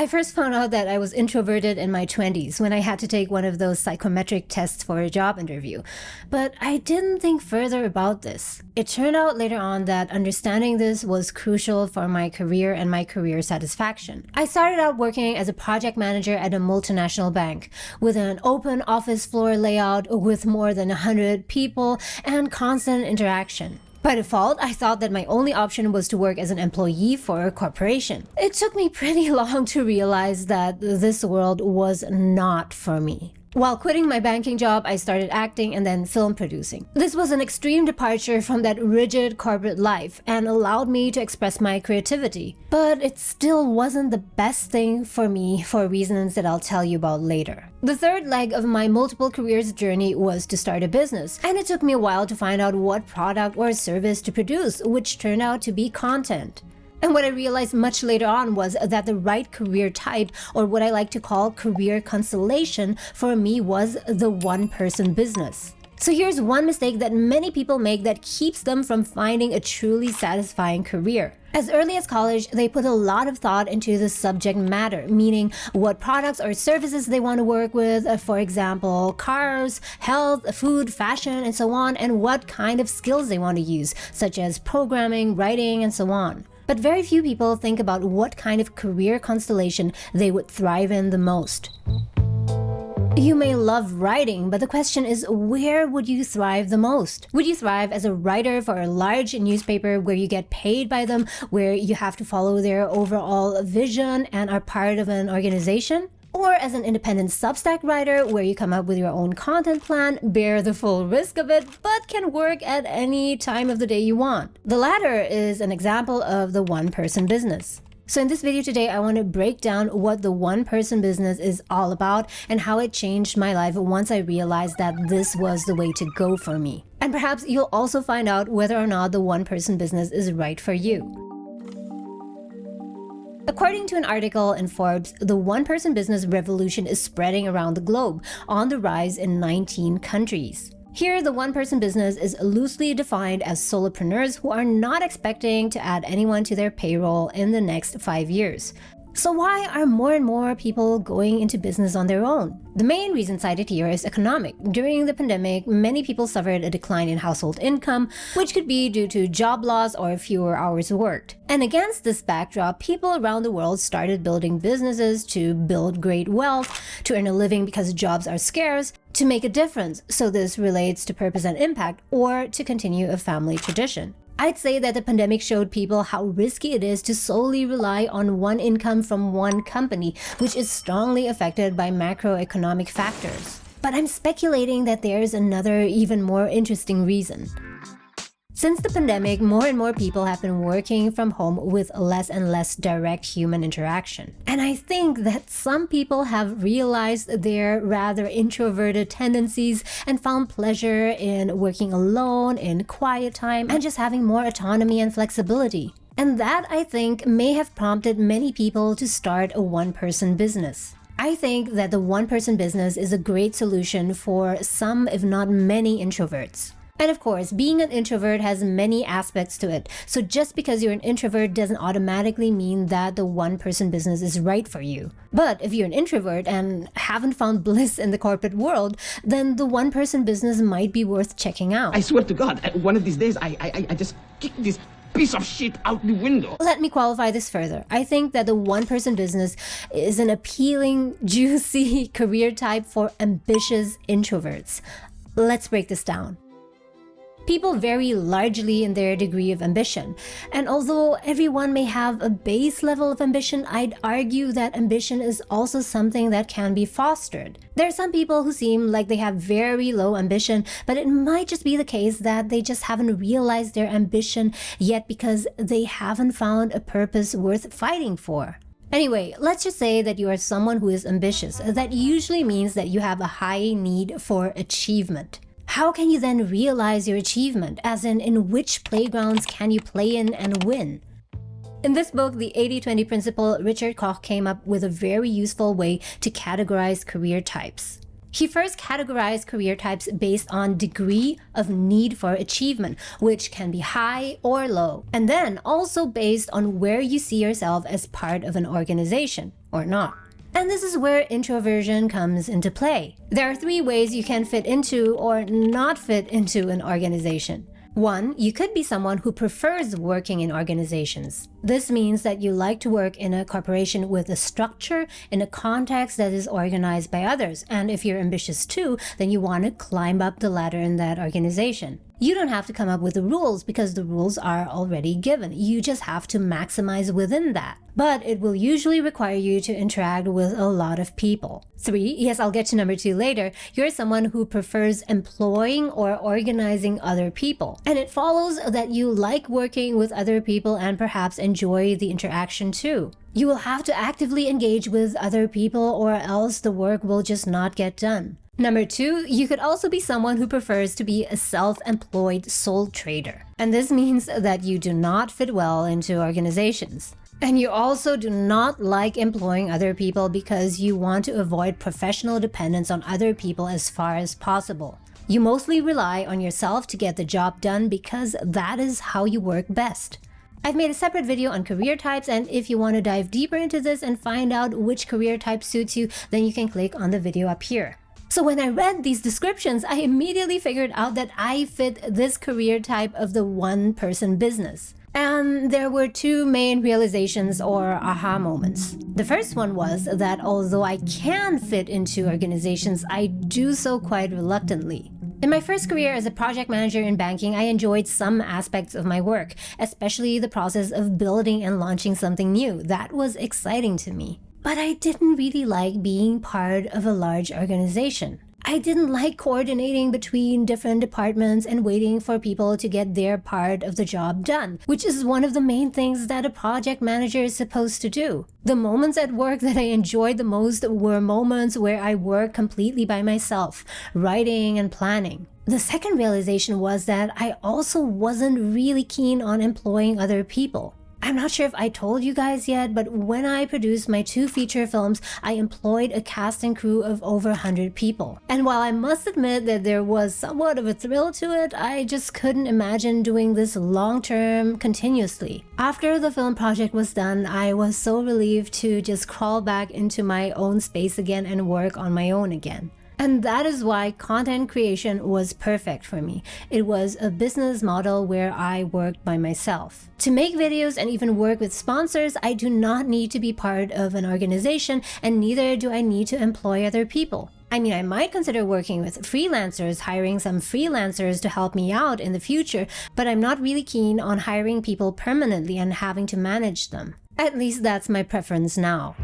I first found out that I was introverted in my 20s when I had to take one of those psychometric tests for a job interview. But I didn't think further about this. It turned out later on that understanding this was crucial for my career and my career satisfaction. I started out working as a project manager at a multinational bank with an open office floor layout with more than 100 people and constant interaction. By default, I thought that my only option was to work as an employee for a corporation. It took me pretty long to realize that this world was not for me. While quitting my banking job, I started acting and then film producing. This was an extreme departure from that rigid corporate life and allowed me to express my creativity. But it still wasn't the best thing for me for reasons that I'll tell you about later. The third leg of my multiple careers journey was to start a business, and it took me a while to find out what product or service to produce, which turned out to be content. And what I realized much later on was that the right career type, or what I like to call career constellation, for me was the one-person business. So here's one mistake that many people make that keeps them from finding a truly satisfying career. As early as college, they put a lot of thought into the subject matter, meaning what products or services they want to work with, for example, cars, health, food, fashion, and so on, and what kind of skills they want to use, such as programming, writing, and so on. But very few people think about what kind of career constellation they would thrive in the most. You may love writing, but the question is, where would you thrive the most? Would you thrive as a writer for a large newspaper where you get paid by them, where you have to follow their overall vision and are part of an organization? Or as an independent Substack writer where you come up with your own content plan, bear the full risk of it, but can work at any time of the day you want? The latter is an example of the one-person business. So in this video today, I want to break down what the one-person business is all about and how it changed my life once I realized that this was the way to go for me. And perhaps you'll also find out whether or not the one-person business is right for you. According to an article in Forbes, the one-person business revolution is spreading around the globe, on the rise in 19 countries. Here, the one-person business is loosely defined as solopreneurs who are not expecting to add anyone to their payroll in the next 5 years. So why are more and more people going into business on their own? The main reason cited here is economic. During the pandemic, many people suffered a decline in household income, which could be due to job loss or fewer hours worked. And against this backdrop, people around the world started building businesses to build great wealth, to earn a living because jobs are scarce, to make a difference, so this relates to purpose and impact, or to continue a family tradition. I'd say that the pandemic showed people how risky it is to solely rely on one income from one company, which is strongly affected by macroeconomic factors. But I'm speculating that there's another, even more interesting reason. Since the pandemic, more and more people have been working from home with less and less direct human interaction. And I think that some people have realized their rather introverted tendencies and found pleasure in working alone, in quiet time, and just having more autonomy and flexibility. And that, I think, may have prompted many people to start a one-person business. I think that the one-person business is a great solution for some, if not many, introverts. And of course, being an introvert has many aspects to it. So just because you're an introvert doesn't automatically mean that the one-person business is right for you. But if you're an introvert and haven't found bliss in the corporate world, then the one-person business might be worth checking out. I swear to God, one of these days, I just kick this piece of shit out the window. Let me qualify this further. I think that the one-person business is an appealing, juicy career type for ambitious introverts. Let's break this down. People vary largely in their degree of ambition, and although everyone may have a base level of ambition, I'd argue that ambition is also something that can be fostered. There are some people who seem like they have very low ambition, but it might just be the case that they just haven't realized their ambition yet because they haven't found a purpose worth fighting for. Anyway, let's just say that you are someone who is ambitious. That usually means that you have a high need for achievement. How can you then realize your achievement? As in which playgrounds can you play in and win? In this book, The 80-20 Principle, Richard Koch came up with a very useful way to categorize career types. He first categorized career types based on degree of need for achievement, which can be high or low, and then also based on where you see yourself as part of an organization or not. And this is where introversion comes into play. There are 3 ways you can fit into or not fit into an organization. 1, you could be someone who prefers working in organizations. This means that you like to work in a corporation with a structure in a context that is organized by others. And if you're ambitious too, then you want to climb up the ladder in that organization. You don't have to come up with the rules because the rules are already given. You just have to maximize within that. But it will usually require you to interact with a lot of people. 3, yes, I'll get to number 2 later. You're someone who prefers employing or organizing other people. And it follows that you like working with other people and perhaps enjoy the interaction too. You will have to actively engage with other people or else the work will just not get done. Number 2, you could also be someone who prefers to be a self-employed sole trader. And this means that you do not fit well into organizations. And you also do not like employing other people because you want to avoid professional dependence on other people as far as possible. You mostly rely on yourself to get the job done because that is how you work best. I've made a separate video on career types, and if you want to dive deeper into this and find out which career type suits you, then you can click on the video up here. So when I read these descriptions, I immediately figured out that I fit this career type of the one-person business. And there were 2 main realizations or aha moments. The first one was that although I can fit into organizations, I do so quite reluctantly. In my first career as a project manager in banking, I enjoyed some aspects of my work, especially the process of building and launching something new. That was exciting to me. But I didn't really like being part of a large organization. I didn't like coordinating between different departments and waiting for people to get their part of the job done, which is one of the main things that a project manager is supposed to do. The moments at work that I enjoyed the most were moments where I worked completely by myself, writing and planning. The second realization was that I also wasn't really keen on employing other people. I'm not sure if I told you guys yet, but when I produced my 2 feature films, I employed a cast and crew of over 100 people. And while I must admit that there was somewhat of a thrill to it, I just couldn't imagine doing this long-term, continuously. After the film project was done, I was so relieved to just crawl back into my own space again and work on my own again. And that is why content creation was perfect for me. It was a business model where I worked by myself. To make videos and even work with sponsors, I do not need to be part of an organization, and neither do I need to employ other people. I mean, I might consider working with freelancers, hiring some freelancers to help me out in the future, but I'm not really keen on hiring people permanently and having to manage them. At least that's my preference now.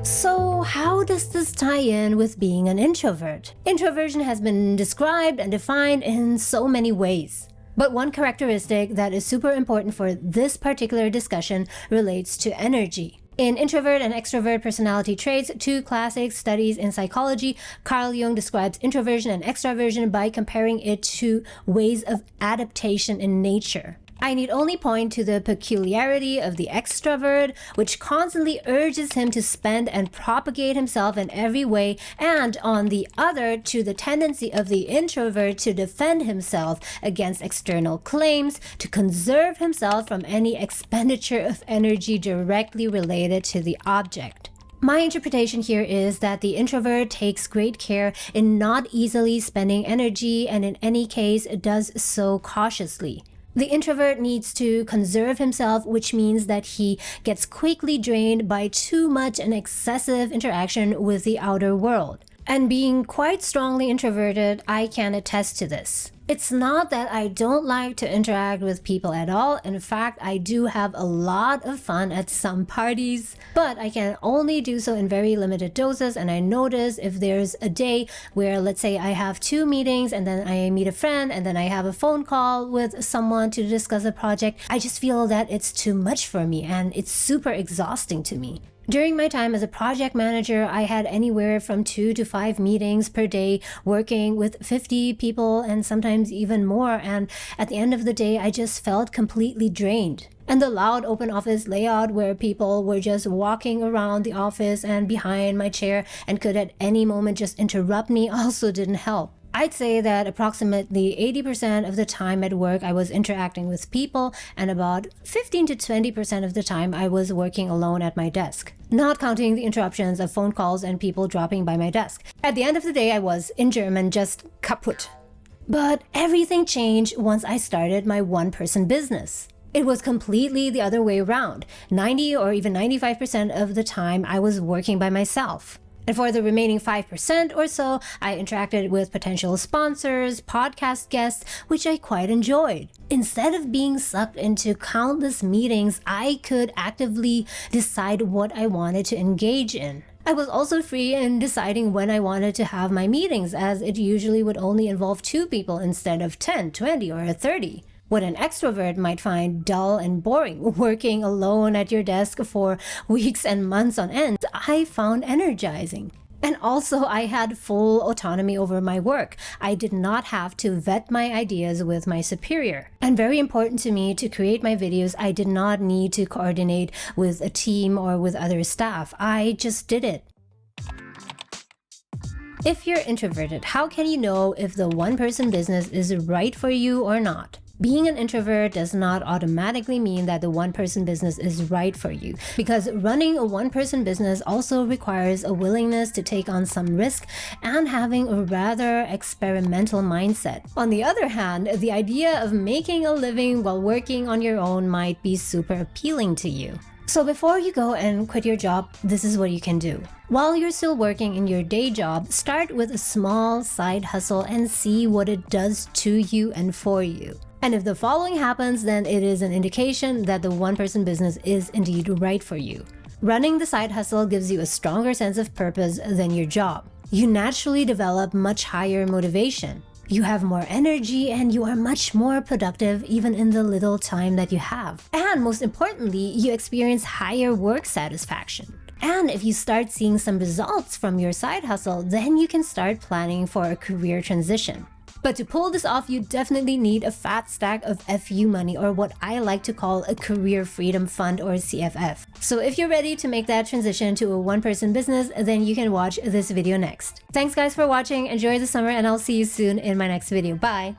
So how does this tie in with being an introvert? Introversion has been described and defined in so many ways. But one characteristic that is super important for this particular discussion relates to energy. In Introvert and Extrovert Personality Traits, 2 classic studies in psychology, Carl Jung describes introversion and extraversion by comparing it to ways of adaptation in nature. I need only point to the peculiarity of the extrovert, which constantly urges him to spend and propagate himself in every way, and on the other, to the tendency of the introvert to defend himself against external claims, to conserve himself from any expenditure of energy directly related to the object. My interpretation here is that the introvert takes great care in not easily spending energy, and in any case does so cautiously. The introvert needs to conserve himself, which means that he gets quickly drained by too much and excessive interaction with the outer world. And being quite strongly introverted, I can attest to this. It's not that I don't like to interact with people at all. In fact, I do have a lot of fun at some parties, but I can only do so in very limited doses. And I notice if there's a day where, let's say, I have 2 meetings and then I meet a friend and then I have a phone call with someone to discuss a project, I just feel that it's too much for me and it's super exhausting to me. During my time as a project manager, I had anywhere from 2 to 5 meetings per day, working with 50 people and sometimes even more. And at the end of the day, I just felt completely drained. And the loud open office layout where people were just walking around the office and behind my chair and could at any moment just interrupt me also didn't help. I'd say that approximately 80% of the time at work I was interacting with people, and about 15 to 20% of the time I was working alone at my desk, not counting the interruptions of phone calls and people dropping by my desk. At the end of the day, I was, in German, just kaputt. But everything changed once I started my one-person business. It was completely the other way around. 90 or even 95% of the time I was working by myself. And for the remaining 5% or so, I interacted with potential sponsors, podcast guests, which I quite enjoyed. Instead of being sucked into countless meetings, I could actively decide what I wanted to engage in. I was also free in deciding when I wanted to have my meetings, as it usually would only involve 2 people instead of 10, 20, or 30. What an extrovert might find dull and boring, working alone at your desk for weeks and months on end, I found energizing. And also, I had full autonomy over my work. I did not have to vet my ideas with my superior. And very important to me, to create my videos, I did not need to coordinate with a team or with other staff. I just did it. If you're introverted, how can you know if the one-person business is right for you or not? Being an introvert does not automatically mean that the one-person business is right for you, because running a one-person business also requires a willingness to take on some risk and having a rather experimental mindset. On the other hand, the idea of making a living while working on your own might be super appealing to you. So before you go and quit your job, this is what you can do. While you're still working in your day job, start with a small side hustle and see what it does to you and for you. And if the following happens, then it is an indication that the one-person business is indeed right for you. Running the side hustle gives you a stronger sense of purpose than your job. You naturally develop much higher motivation. You have more energy and you are much more productive even in the little time that you have. And most importantly, you experience higher work satisfaction. And if you start seeing some results from your side hustle, then you can start planning for a career transition. But to pull this off, you definitely need a fat stack of FU money, or what I like to call a career freedom fund, or CFF. So if you're ready to make that transition to a one-person business, then you can watch this video next. Thanks guys for watching, enjoy the summer, and I'll see you soon in my next video. Bye!